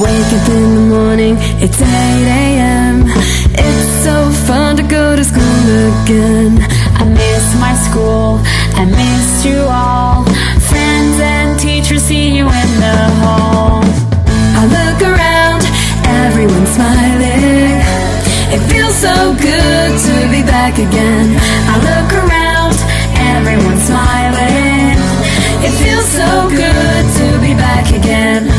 Wake up in the morning, it's 8 a.m. It's so fun to go to school again. I miss my school, I miss you all. Friends and teachers, see you in the hall. I look around, everyone's smiling. It feels so good to be back again. I look around, everyone's smiling. It feels so good to be back again.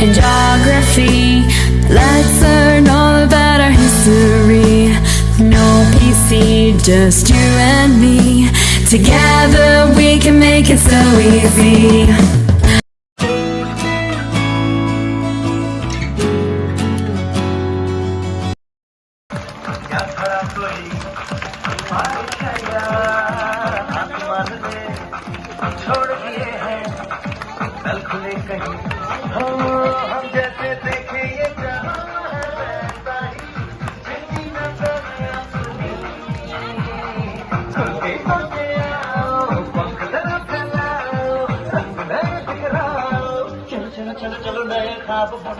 In geography, let's learn all about our history. No PC, just you and me. Together we can make it so easy. चलो नए ख्वाब बुन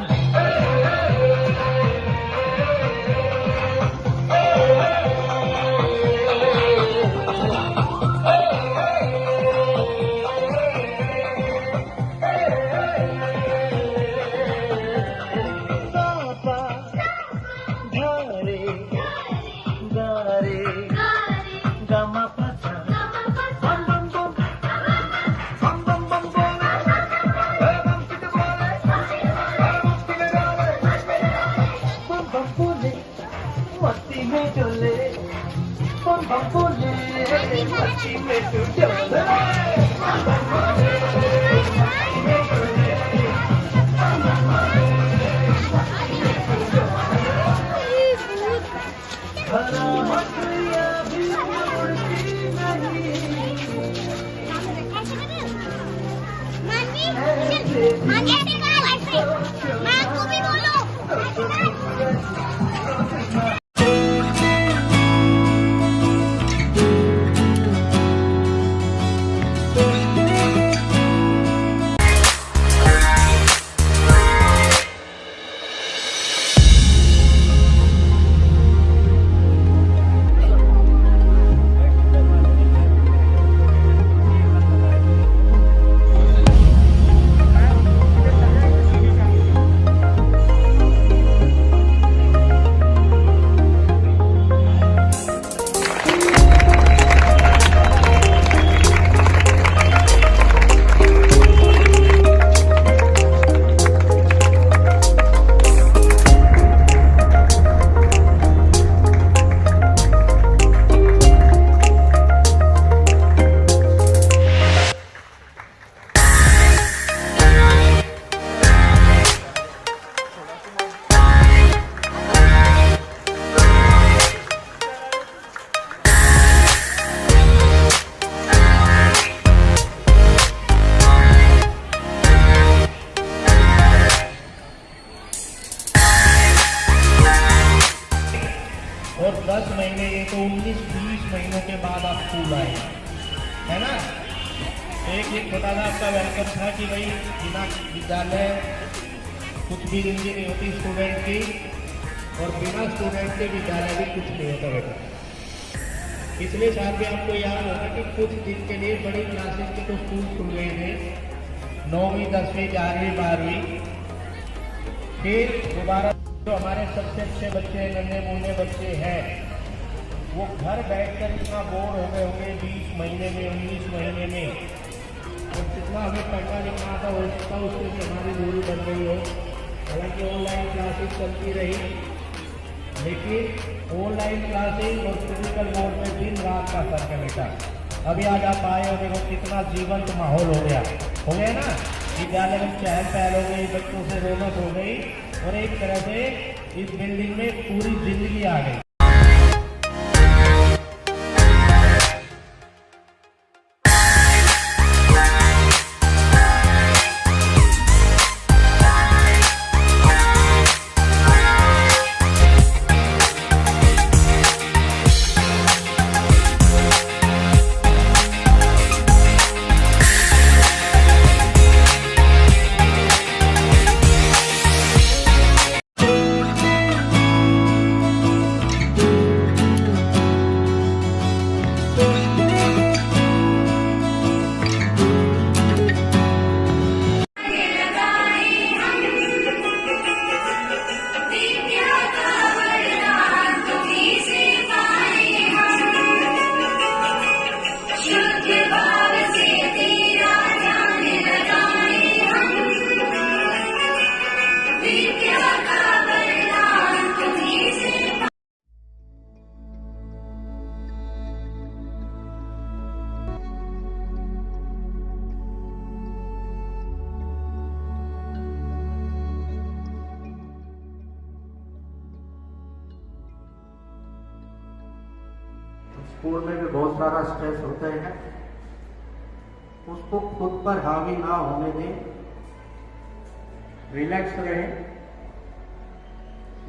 और 10 महीने ये तो 19-20 महीनों के बाद आप स्कूल आए, है ना। एक छोटा सा आपका वेलकम था कि भाई बिना विद्यालय कुछ भी जिंदगी नहीं होती स्टूडेंट की, और बिना स्टूडेंट के विद्यालय भी कुछ नहीं होता बेटा। पिछले साल भी आपको याद होगा कि कुछ दिन के लिए बड़ी क्लासेस के तो स्कूल खुल गए थे, 9वीं 10वीं 11वीं 12वीं। फिर दोबारा जो हमारे सबसे अच्छे बच्चे नन्हे मुन्ने बच्चे हैं वो घर बैठकर इतना बोर हो गए होंगे 20 महीने में 19 महीने में, और जितना हमें पढ़ना लिखना था हो सकता उससे भी हमारी दूरी बन गई हो। हालांकि ऑनलाइन क्लासेस चलती रही, लेकिन ऑनलाइन क्लासेस और फिजिकल मोड में दिन रात का फर्क है बेटा। अभी आज आप आए और देखो कितना जीवंत माहौल हो गया ना। विद्यालय में चहल पहल हो गई, बच्चों से रौनक हो गई, और एक तरह से इस बिल्डिंग में पूरी जिंदगी आ गई। स्कूल में भी बहुत सारा स्ट्रेस होता है, उसको खुद पर हावी ना होने दें, रिलैक्स रहें,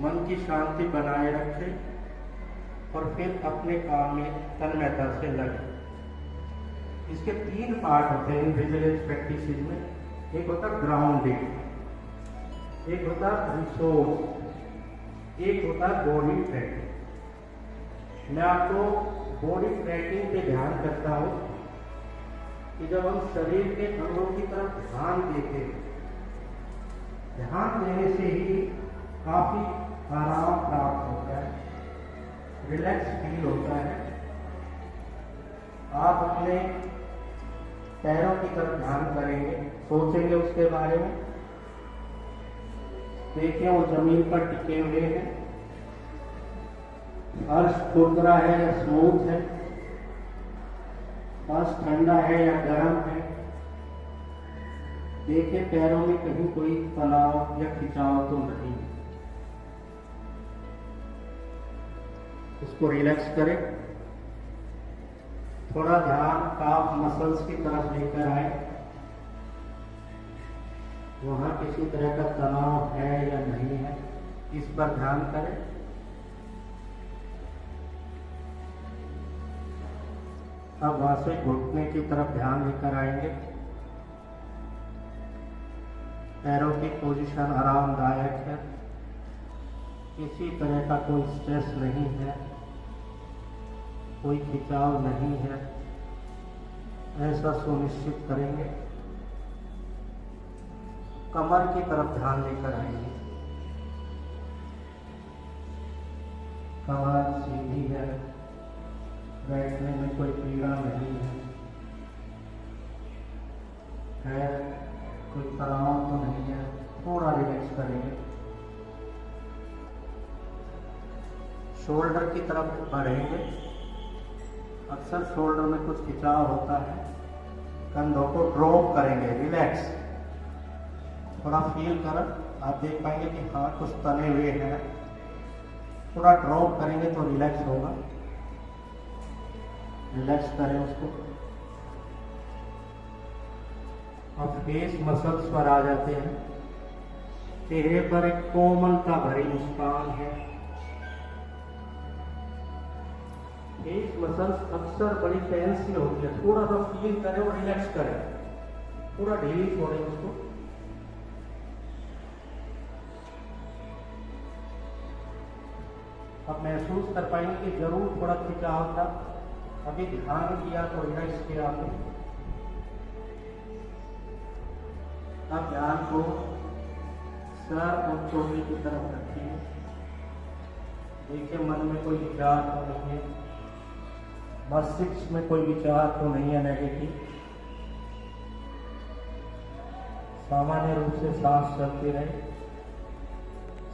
मन की शांति बनाए रखें और फिर अपने काम में तन्मयता से लगें। इसके 3 पार्ट होते हैं विजिलेंस प्रैक्टिस में। एक होता ग्राउंडिंग, एक होता रिसोर्स, एक होता बॉडी ट्रैकिंग। मैं आपको बॉडी ट्रैकिंग पे ध्यान करता हूँ कि जब हम शरीर के अंगों की तरफ ध्यान देते हैं, ध्यान देने से ही काफी आराम प्राप्त होता है, रिलैक्स फील होता है। आप अपने पैरों की तरफ ध्यान करेंगे, सोचेंगे उसके बारे में, देखिए वो जमीन पर टिके हुए हैं, फर्श खुरदरा है या स्मूथ है, फर्श ठंडा है या गर्म है। देखिए पैरों में कहीं कोई तनाव या खिंचाव तो नहीं है। उसको रिलैक्स करें, थोड़ा ध्यान काफ मसल्स की तरफ लेकर आए, वहां किसी तरह का तनाव है या नहीं है, इस पर ध्यान करें। अब वहां से घुटने की तरफ ध्यान लेकर आएंगे, पैरों की पोजीशन आरामदायक है, किसी तरह का कोई स्ट्रेस नहीं है, कोई खिंचाव नहीं है, ऐसा सुनिश्चित करेंगे। कमर की तरफ ध्यान लेकर आएंगे, कमर सीधी है, बैठने में कोई पीड़ा नहीं है, कोई तनाव तो नहीं है, थोड़ा रिलैक्स करेंगे। शोल्डर की तरफ बढ़ेंगे, अक्सर शोल्डर में कुछ खिंचाव होता है, कंधों को ड्रॉप करेंगे, रिलैक्स, थोड़ा फील कर, आप देख पाएंगे कि हाँ कुछ तने हुए हैं, थोड़ा ड्रॉप करेंगे तो रिलैक्स होगा। रिलैक्स करें उसको। अब फेस मसल्स पर आ जाते हैं, चेहरे पर एक कोमलता भरी मुस्कान है। फेस मसल्स अक्सर बड़ी टेंस में होती है, थोड़ा सा फील करें और रिलैक्स करें, थोड़ा ढीली छोड़ें उसको। अब महसूस कर पाएंगे कि जरूर थोड़ा खिंचाव था, अभी ध्यान किया तो रिलैक्स किया आपने। अब ध्यान को सर और चोटी की तरफ रखिए, देखिए मन में कोई विचार तो नहीं है, मस्तिष्क में कोई विचार तो नहीं है नेगेटिव। सामान्य रूप से सांस चलती रहे,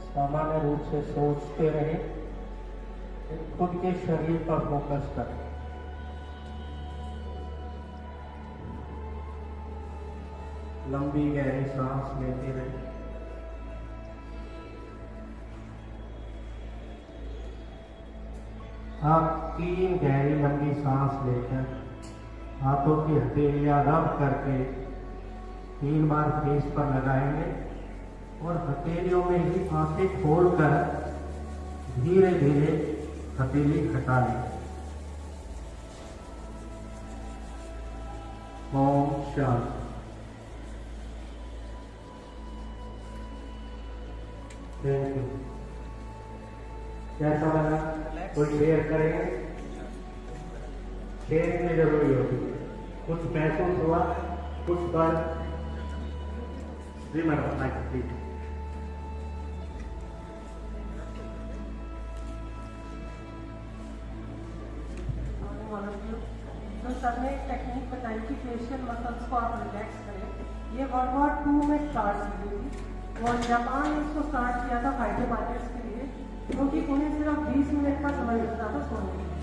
सामान्य रूप से सोचते रहे, खुद के शरीर पर फोकस करें। लंबी गहरी सांस लेते रहे, आप 3 गहरी लंबी सांस लेकर हाथों की हथेलियां रब करके 3 बार फेस पर लगाएंगे और हथेलियों में ही आंखें खोलकर धीरे धीरे हथेली हटा लें। ओम शांति। Thank you. कैसा लगा? कोई शेयर करेंगे? शेयर में जरूरी होती है, कुछ महसूस हुआ, कुछ पर प्लीज। तो सर ने एक टेक्निक बताई कि फेशियल मसल्स को आप रिलैक्स करें। ये World War II में स्टार्ट की थी और जापान ने इसको स्टार्ट किया था फाइटर पायलट्स के लिए, क्योंकि उन्हें सिर्फ 20 मिनट का समय मिलता था सोने के लिए।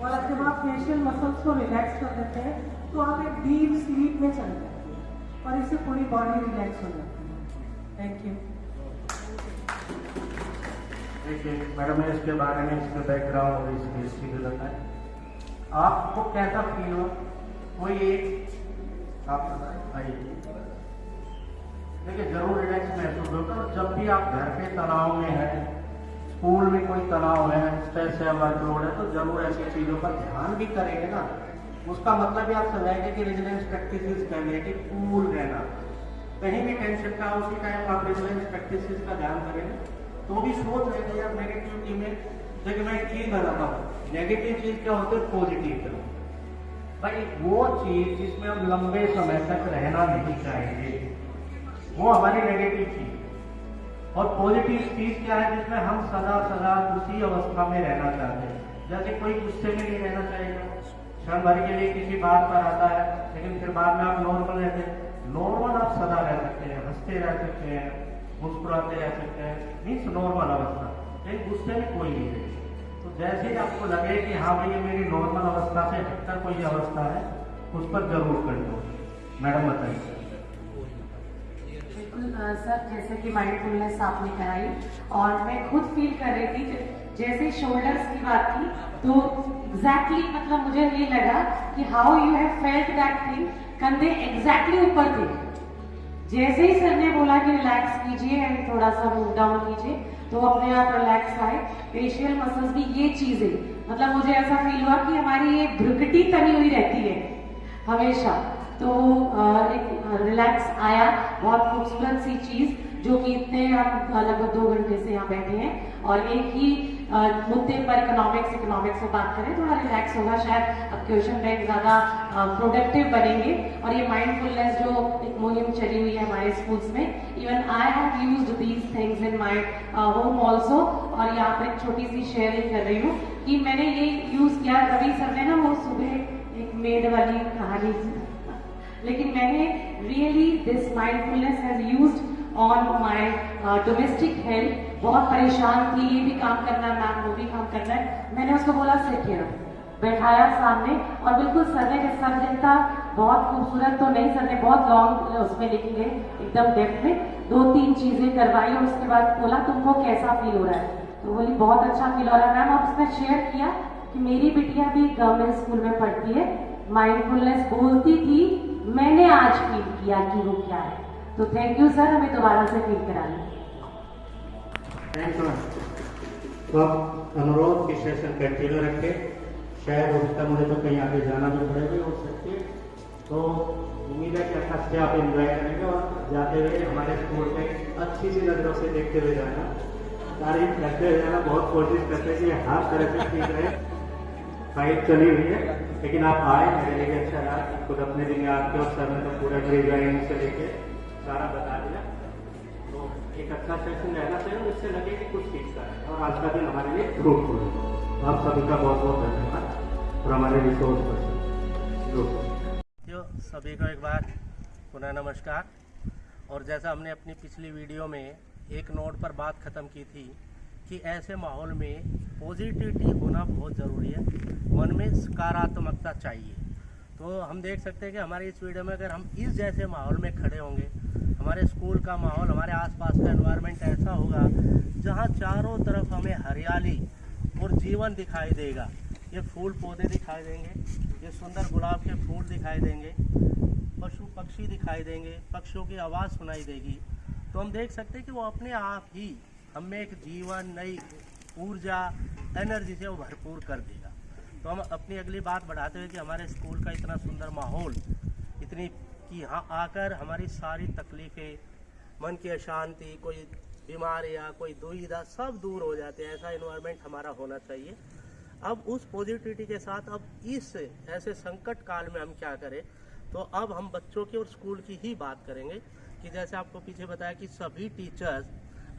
और जब आप फेशियल मसल्स को रिलैक्स कर देते हैं तो आप एक डीप स्लीप में चले जाते हैं और इससे पूरी बॉडी रिलैक्स हो जाती है। Thank you. देखिए मैडम ने इसके बारे में, इसके बैकग्राउंड और इसकी हिस्ट्री भी बताया। आपको कैसा फील हो? कोई एक आप आइए, देखिए जरूर रिलैक्स महसूस होता है। जब भी आप घर पे तनाव में हैं, स्कूल में कोई तनाव है, स्ट्रेस है, वर्कलोड है, तो जरूर ऐसी चीज़ों पर ध्यान भी करेंगे ना। उसका मतलब ही आप समझाएंगे कि रेजिलियंस प्रैक्टिसेस करेंगे कि कूल रहना, कहीं भी टेंशन का उसी टाइम आप रेजिलियंस प्रैक्टिसेस का ध्यान करेंगे तो भी सोच रहे हैं नेगेटिविटी में। देखिए मैं एक चीज बताता हूँ, नेगेटिव चीज क्या होती है, पॉजिटिव क्या होती है। भाई वो चीज जिसमें हम लंबे समय तक रहना नहीं चाहेंगे वो हमारी नेगेटिव चीज, और पॉजिटिव चीज क्या है जिसमें हम सदा सदा उसी अवस्था में रहना चाहते हैं। जैसे कोई गुस्से में नहीं रहना चाहेगा, क्षण भर के लिए किसी बात पर आता है लेकिन फिर बाद में आप नॉर्मल रहते हैं। नॉर्मल आप सदा रह सकते हैं, हंसते रह सकते हैं, मुस्कुराते रह सकते हैं, मीन्स नॉर्मल अवस्था। लेकिन गुस्से में कोई नहीं रहेगी। तो जैसे ही आपको लगे कि हाँ भाई ये मेरी नॉर्मल अवस्था से हटकर कोई अवस्था है, उस पर जरूर कर दो। मैडम बताइए। बिल्कुल सर, जैसे कि माइंडफुलनेस आपने कराई और मैं खुद फील कर रही थी, जैसे शोल्डर्स की बात की तो एग्जैक्टली मतलब मुझे ये लगा कि how you have felt that thing, कंधे एग्जैक्टली ऊपर थे। जैसे ही सर ने बोला कि रिलैक्स कीजिए एंड थोड़ा सा मूव डाउन कीजिए तो अपने आप रिलैक्स आए। फेशियल मसल्स भी ये चीजें, मतलब मुझे ऐसा फील हुआ कि हमारी ये भ्रुकुटी तनी हुई रहती है हमेशा, तो एक रिलैक्स आया। बहुत खूबसूरत सी चीज जो कि इतने हम लगभग 2 घंटे से यहाँ बैठे हैं और एक ही मुद्दे पर इकोनॉमिक्स में बात करें, थोड़ा रिलैक्स होगा, शायद अब क्वेश्चन बैंक ज्यादा प्रोडक्टिव बनेंगे। और ये माइंडफुलनेस जो एक मुहिम चली हुई है हमारे स्कूल्स में, even I have used these things in my home also. और यहाँ पर एक छोटी सी शेयरिंग कर रही हूँ कि मैंने ये यूज किया। रवि सर ने ना वो सुबह एक मेड वाली कहानी, लेकिन मैंने really this mindfulness has used on my domestic health. बहुत परेशान थी, ये भी काम करना है मैम, वो भी काम करना है। मैंने उसको बोला सिट हियर, बैठाया सामने और बिल्कुल सर ने सर जितना बहुत खूबसूरत तो नहीं, सर ने बहुत लॉन्ग उसमें लिखी है एकदम डेप्थ में 2-3 चीजें करवाई और उसके बाद बोला तुमको कैसा फील हो रहा है, तो बोली बहुत अच्छा फील हो रहा है मैम। और उसने शेयर किया कि मेरी बिटिया भी गवर्नमेंट स्कूल में पढ़ती है, माइंडफुलनेस बोलती थी, मैंने आज फील किया कि वो क्या है। तो थैंक यू सर, हमें दोबारा से फील करा लें। Thank you. तो अब अनुरोध की सेशन कंटिन्यू रखें, शायद हो सकता मुझे तो कहीं आगे जाना भी पड़ेगा हो सकती है। तो उम्मीद है कि अच्छा से आप एंजॉय करेंगे और जाते हुए हमारे स्कूल में अच्छी सी नजरों से देखते हुए जाना, तारीफ करते हुए जाना। बहुत कोशिश करते हैं कि हर तरह से ठीक रहे। फाइट चली हुई है लेकिन आप आए, मेरे लिए भी अच्छा रहा। खुद अपने दिन आपके और सर ने तो पूरा डिजाइन से लेके सारा बता दिया। तो एक अच्छा सेशन रहना चाहिए, इससे लगे कि कुछ सीखता है और आज का दिन हमारे लिए फ्रूटफुल है। आप सभी का बहुत बहुत धन्यवाद और हमारे रिसोर्स पर्सन सभी को एक बार पुनः नमस्कार। और जैसा हमने अपनी पिछली वीडियो में एक नोट पर बात ख़त्म की थी कि ऐसे माहौल में पॉजिटिविटी होना बहुत ज़रूरी है, मन में सकारात्मकता चाहिए। तो हम देख सकते हैं कि हमारे इस वीडियो में अगर हम इस जैसे माहौल में खड़े होंगे, हमारे स्कूल का माहौल, हमारे आसपास का एनवायरनमेंट ऐसा होगा जहां चारों तरफ हमें हरियाली और जीवन दिखाई देगा। ये फूल पौधे दिखाई देंगे, ये सुंदर गुलाब के फूल दिखाई देंगे, पशु पक्षी दिखाई देंगे, पक्षियों की आवाज़ सुनाई देगी। तो हम देख सकते हैं कि वो अपने आप ही हमें एक जीवन, नई ऊर्जा, एनर्जी से वो भरपूर कर देगा। तो हम अपनी अगली बात बढ़ाते हुए कि हमारे स्कूल का इतना सुंदर माहौल, इतनी कि यहाँ आकर हमारी सारी तकलीफ़ें, मन की अशांति, कोई बीमारियाँ, कोई दुविधा सब दूर हो जाते हैं। ऐसा इन्वायरमेंट हमारा होना चाहिए। अब उस पॉजिटिविटी के साथ अब इस ऐसे संकट काल में हम क्या करें, तो अब हम बच्चों की और स्कूल की ही बात करेंगे कि जैसे आपको पीछे बताया कि सभी टीचर्स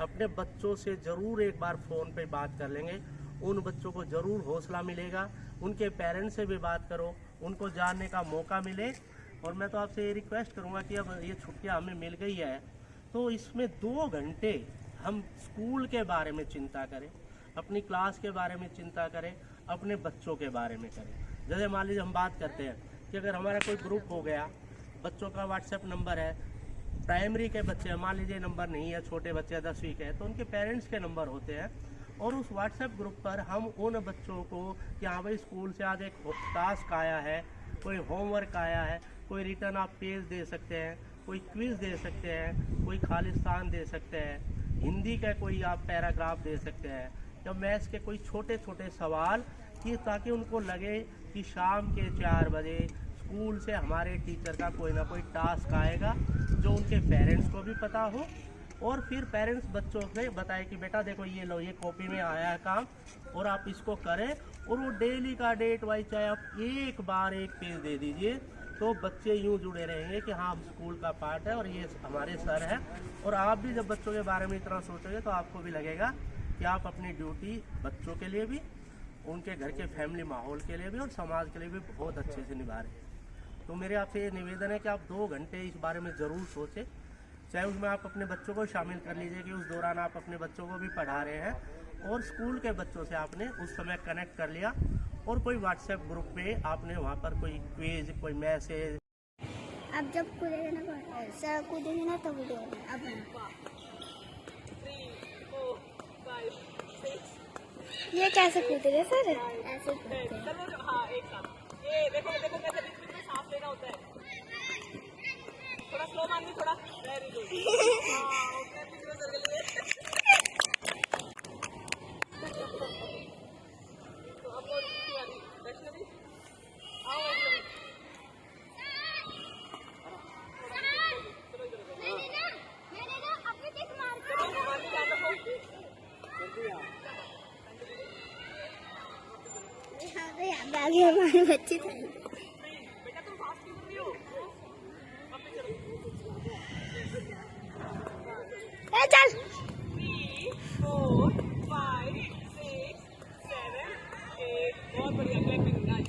अपने बच्चों से ज़रूर एक बार फ़ोन पे बात कर लेंगे। उन बच्चों को ज़रूर हौसला मिलेगा, उनके पेरेंट्स से भी बात करो, उनको जानने का मौका मिले। और मैं तो आपसे ये रिक्वेस्ट करूँगा कि अब ये छुट्टियाँ हमें मिल गई है तो इसमें 2 घंटे हम स्कूल के बारे में चिंता करें, अपनी क्लास के बारे में चिंता करें, अपने बच्चों के बारे में करें। जैसे मान लीजिए हम बात करते हैं कि अगर हमारा कोई ग्रुप हो गया, बच्चों का व्हाट्सएप नंबर है, प्राइमरी के बच्चे मान लीजिए नंबर नहीं है, छोटे बच्चे 10वीं के हैं तो उनके पेरेंट्स के नंबर होते हैं, और उस व्हाट्सएप ग्रुप पर हम उन बच्चों को कि हाँ भाई स्कूल से आज एक टास्क आया है, कोई होमवर्क आया है, कोई रिटर्न आप पेज दे सकते हैं, कोई क्विज दे सकते हैं, कोई खालिस्तान दे सकते हैं, हिंदी का कोई आप पैराग्राफ दे सकते हैं, या मैथ्स के कोई छोटे छोटे सवाल, कि ताकि उनको लगे कि शाम के 4 बजे स्कूल से हमारे टीचर का कोई ना कोई टास्क आएगा जो उनके पेरेंट्स को भी पता हो, और फिर पेरेंट्स बच्चों से बताए कि बेटा देखो ये लो, ये कॉपी में आया है काम और आप इसको करें, और वो डेली का डेट वाइज चाहे आप एक बार एक पेज दे दीजिए, तो बच्चे यूँ जुड़े रहेंगे कि हाँ स्कूल का पार्ट है और ये हमारे सर है। और आप भी जब बच्चों के बारे में इतना सोचोगे तो आपको भी लगेगा कि आप अपनी ड्यूटी बच्चों के लिए भी, उनके घर के फैमिली माहौल के लिए भी और समाज के लिए भी बहुत अच्छे से निभा रहे हैं। तो मेरे आपसे ये निवेदन है कि आप 2 घंटे इस बारे में ज़रूर सोचें, चाहे उसमें आप अपने बच्चों को शामिल कर लीजिए कि उस दौरान आप अपने बच्चों को भी पढ़ा रहे हैं, और स्कूल के बच्चों से आपने उस समय कनेक्ट कर लिया, और कोई व्हाट्सएप ग्रुप पे आपने वहाँ पर कोई क्विज, कोई मैसेज। अब जब कूदेंगे ना सर, कूदेंगे ना तब वीडियो अब 3, 4, 5, 6। ये कैसे कूदेंगे सर? ऐसे कूदते हैं। चलो हाँ एक साथ। ये देखो देखो कैसे बीच में सांस लेना होता है। थोड़ा स्लो मानिए, थोड़ा। Very good. हाँ ओके, पीछे चल गई। तो अब वो दूसरी वाली वैष्णवी, आओ वैष्णवी। आगे हमारे बच्चे थे। बेटा तुम फास्ट क्यों कर रही हो? वापस चलो। चल 3, 4, 5, 6, 7, 8। बहुत बढ़िया, क्लैपिंग, नाइस।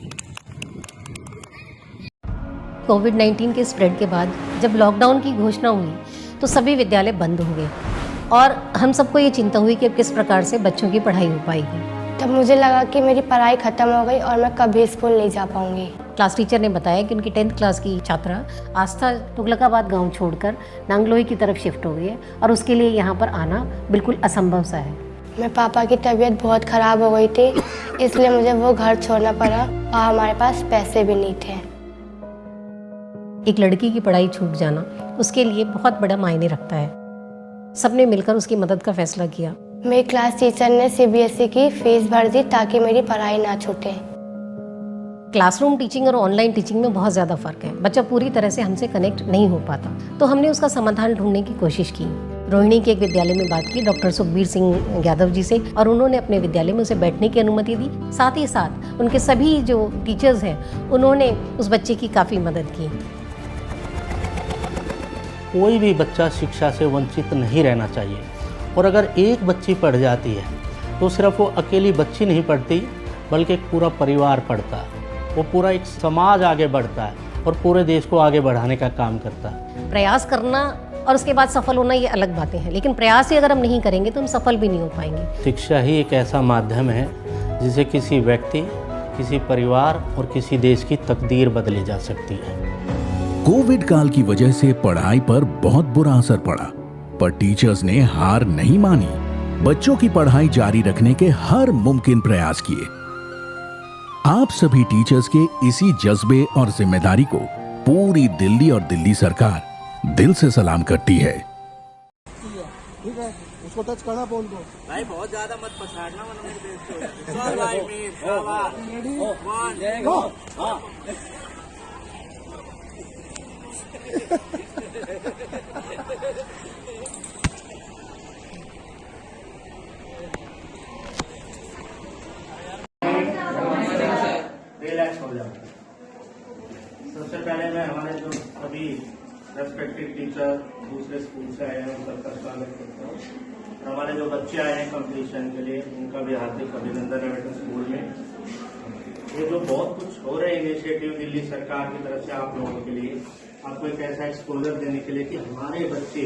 कोविड-19 के स्प्रेड के बाद जब लॉकडाउन की घोषणा हुई तो सभी विद्यालय बंद हो गए, और हम सबको ये चिंता हुई कि अब किस प्रकार से बच्चों की पढ़ाई हो पाएगी। तब मुझे लगा कि मेरी पढ़ाई ख़त्म हो गई और मैं कभी स्कूल नहीं जा पाऊंगी। क्लास टीचर ने बताया कि उनकी 10th क्लास की छात्रा आस्था तुगलकाबाद गांव छोड़कर नांगलोई की तरफ शिफ्ट हो गई है, और उसके लिए यहाँ पर आना बिल्कुल असंभव सा है। मेरे पापा की तबीयत बहुत ख़राब हो गई थी, इसलिए मुझे वो घर छोड़ना पड़ा, और हमारे पास पैसे भी नहीं थे। एक लड़की की पढ़ाई छूट जाना उसके लिए बहुत बड़ा मायने रखता है। सबने मिलकर उसकी मदद का फैसला किया। मेरी क्लास टीचर ने CBSE की फीस भर दी ताकि मेरी पढ़ाई ना छूटे। क्लासरूम टीचिंग और ऑनलाइन टीचिंग में बहुत ज़्यादा फ़र्क है। बच्चा पूरी तरह से हमसे कनेक्ट नहीं हो पाता, तो हमने उसका समाधान ढूंढने की कोशिश की। रोहिणी के एक विद्यालय में बात की डॉक्टर सुखबीर सिंह यादव जी से, और उन्होंने अपने विद्यालय में उसे बैठने की अनुमति दी। साथ ही साथ उनके सभी जो टीचर्स हैं उन्होंने उस बच्चे की काफ़ी मदद की। कोई भी बच्चा शिक्षा से वंचित नहीं रहना चाहिए, और अगर एक बच्ची पढ़ जाती है तो सिर्फ वो अकेली बच्ची नहीं पढ़ती, बल्कि एक पूरा परिवार पढ़ता है, वो पूरा एक समाज आगे बढ़ता है और पूरे देश को आगे बढ़ाने का काम करता है। प्रयास करना और उसके बाद सफल होना ये अलग बातें हैं, लेकिन प्रयास ही अगर हम नहीं करेंगे तो हम सफल भी नहीं हो पाएंगे। शिक्षा ही एक ऐसा माध्यम है जिसे किसी व्यक्ति, किसी परिवार और किसी देश की तकदीर बदली जा सकती है। कोविड काल की वजह से पढ़ाई पर बहुत बुरा असर पड़ा, पर टीचर्स ने हार नहीं मानी। बच्चों की पढ़ाई जारी रखने के हर मुमकिन प्रयास किए। आप सभी टीचर्स के इसी जज्बे और जिम्मेदारी को पूरी दिल्ली और दिल्ली सरकार दिल से सलाम करती है। ठीक है, उसको टच करना फोन को। भाई बहुत ज्यादा मत पछाड़ना, वरना मेरे बेइज्जती हो जाती है। चल भाई मीर, शाबाश। रेडी, 1 गो। हां रिलैक्स हो जाओ। सबसे पहले मैं हमारे जो सभी रेस्पेक्टेड टीचर दूसरे स्कूल से आए हैं उन सबका स्वागत करता हूँ। हमारे जो बच्चे आए हैं कंपटीशन के लिए उनका भी हार्दिक अभिनंदन है बेटा। स्कूल में ये जो बहुत कुछ हो रहे इनिशिएटिव दिल्ली सरकार की तरफ से आप लोगों के लिए, आपको एक ऐसा एक्सपोजर देने के लिए कि हमारे बच्चे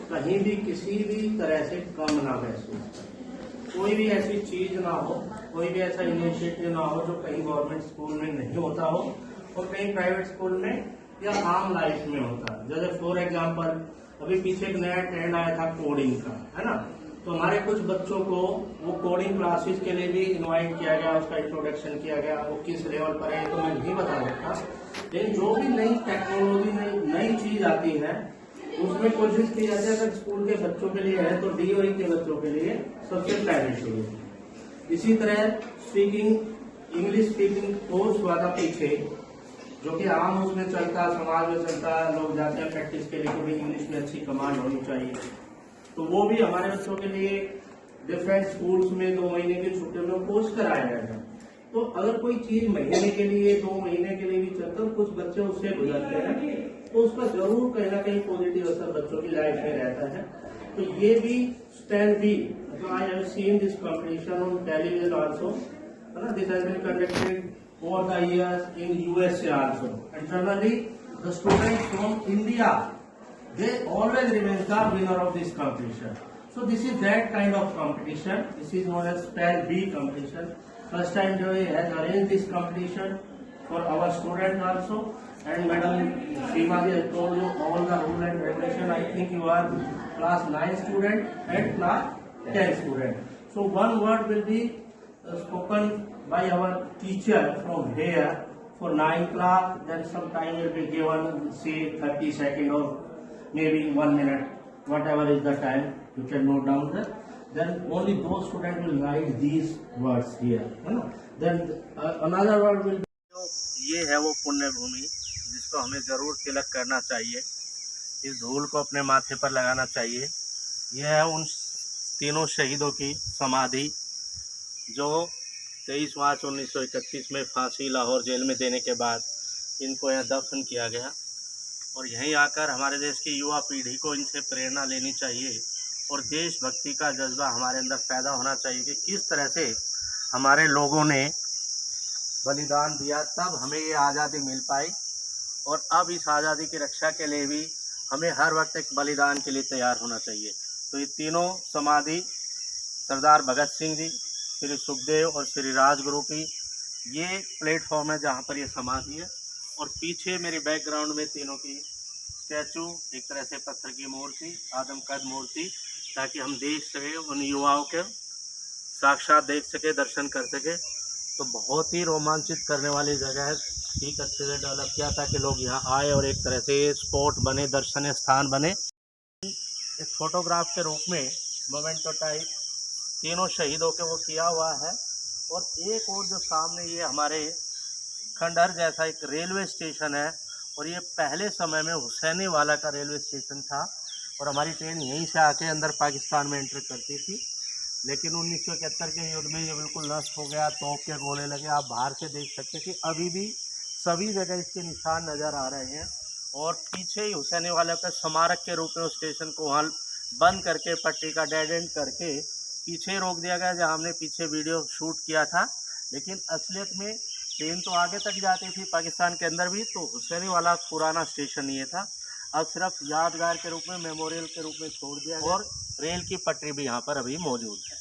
कहीं भी किसी भी तरह से कम ना महसूस करें, कोई भी ऐसी चीज ना हो, कोई भी ऐसा इनिशिएटिव ना हो जो कहीं गवर्नमेंट स्कूल में नहीं होता हो और कहीं प्राइवेट स्कूल में या आम लाइफ में होता है। जैसे फॉर एग्जाम्पल अभी पीछे एक नया ट्रेंड आया था कोडिंग का, है ना, तो हमारे कुछ बच्चों को वो कोडिंग क्लासेस के लिए भी इनवाइट किया गया, उसका इंट्रोडक्शन किया गया। वो किस लेवल पर है तो मैं नहीं बता सकता, लेकिन जो भी नई टेक्नोलॉजी नई चीज आती है उसमें कोशिश की जाती है। अगर स्कूल के बच्चों के लिए है तो DOE के बच्चों के लिए सबसे पहले शुरू। इसी तरह स्पीकिंग इंग्लिश स्पीकिंग कोर्स हुआ था पीछे, जो कि आम उसमें चलता, समाज में चलता, लोग जाते हैं प्रैक्टिस के लिए कि इंग्लिश में अच्छी कमांड होनी चाहिए। तो वो भी हमारे बच्चों के लिए डिफरेंट स्कूल्स में 2 महीने की छुट्टियों में कोर्स कराया गया है। तो अगर कोई चीज महीने के लिए 2 महीने के लिए भी चलता है, कुछ बच्चे उससे गुजरते हैं, तो उसका जरूर कहीं ना कहीं पॉजिटिव असर बच्चों की लाइफ में रहता है। तो ये भी stand by, I have seen this competition on television also, है ना। This has been conducted over the years in USA also, and generally the students from India, they always remain the winner of this competition. So this is that kind of competition. This is known as Spell B competition. First time DOE has arranged this competition for our students also, and Madam Srimati has told you all the rule and regulation. I think you are class 9 student and class 10 student. So one word will be spoken by our teacher from here for 9th class, then some time will be given, say 30 seconds or maybe 1 minute, whatever is the time, you can note down that. Then only those students will write these words here. Then another word will be, ये है वो पुण्य भूमि जिसको हमें ज़रूर तिलक करना चाहिए, इस धूल को अपने माथे पर लगाना चाहिए। यह है उन तीनों शहीदों की समाधि जो 23 मार्च 1931 में फांसी लाहौर जेल में देने के बाद इनको यहाँ दफन किया गया। और यहीं आकर हमारे देश की युवा पीढ़ी को इनसे प्रेरणा लेनी चाहिए और देशभक्ति का जज्बा हमारे अंदर पैदा होना चाहिए कि किस तरह से हमारे लोगों ने बलिदान दिया, तब हमें ये आज़ादी मिल पाई। और अब इस आज़ादी की रक्षा के लिए भी हमें हर वक्त एक बलिदान के लिए तैयार होना चाहिए। तो ये तीनों समाधि सरदार भगत सिंह जी, श्री सुखदेव और श्री राजगुरु की ये प्लेटफॉर्म है जहाँ पर ये समाधि है। और पीछे मेरे बैकग्राउंड में तीनों की स्टैचू, एक तरह से पत्थर की मूर्ति, आदमकद मूर्ति, ताकि हम देख सकें, उन युवाओं के साक्षात देख सके, दर्शन कर सके। तो बहुत ही रोमांचित करने वाली जगह है, ठीक अच्छे से डेवलप किया ताकि लोग यहाँ आए और एक तरह से स्पॉट बने, दर्शनीय स्थान बने। एक फोटोग्राफ के रूप में मोमेंटो टाइप तीनों शहीदों के वो किया हुआ है। और एक और जो सामने ये हमारे खंडहर जैसा एक रेलवे स्टेशन है, और ये पहले समय में हुसैनी वाला का रेलवे स्टेशन था और हमारी ट्रेन यहीं से आके अंदर पाकिस्तान में एंटर करती थी। लेकिन 1971 के युद्ध में ये बिल्कुल नष्ट हो गया, तोप के गोले लगे। आप बाहर से देख सकते हैं कि अभी भी सभी जगह इसके निशान नज़र आ रहे हैं। और पीछे ही हुसैनी वाला का स्मारक के रूप में उस स्टेशन को वहाँ बंद करके, पट्टी का डेड एंड करके पीछे रोक दिया गया, जहाँ हमने पीछे वीडियो शूट किया था। लेकिन असलियत में ट्रेन तो आगे तक जाती थी पाकिस्तान के अंदर भी, तो हुसैनी वाला पुराना स्टेशन ये था। अब सिर्फ यादगार के रूप में, मेमोरियल के रूप में छोड़ दिया, और रेल की पटरी भी यहाँ पर अभी मौजूद है।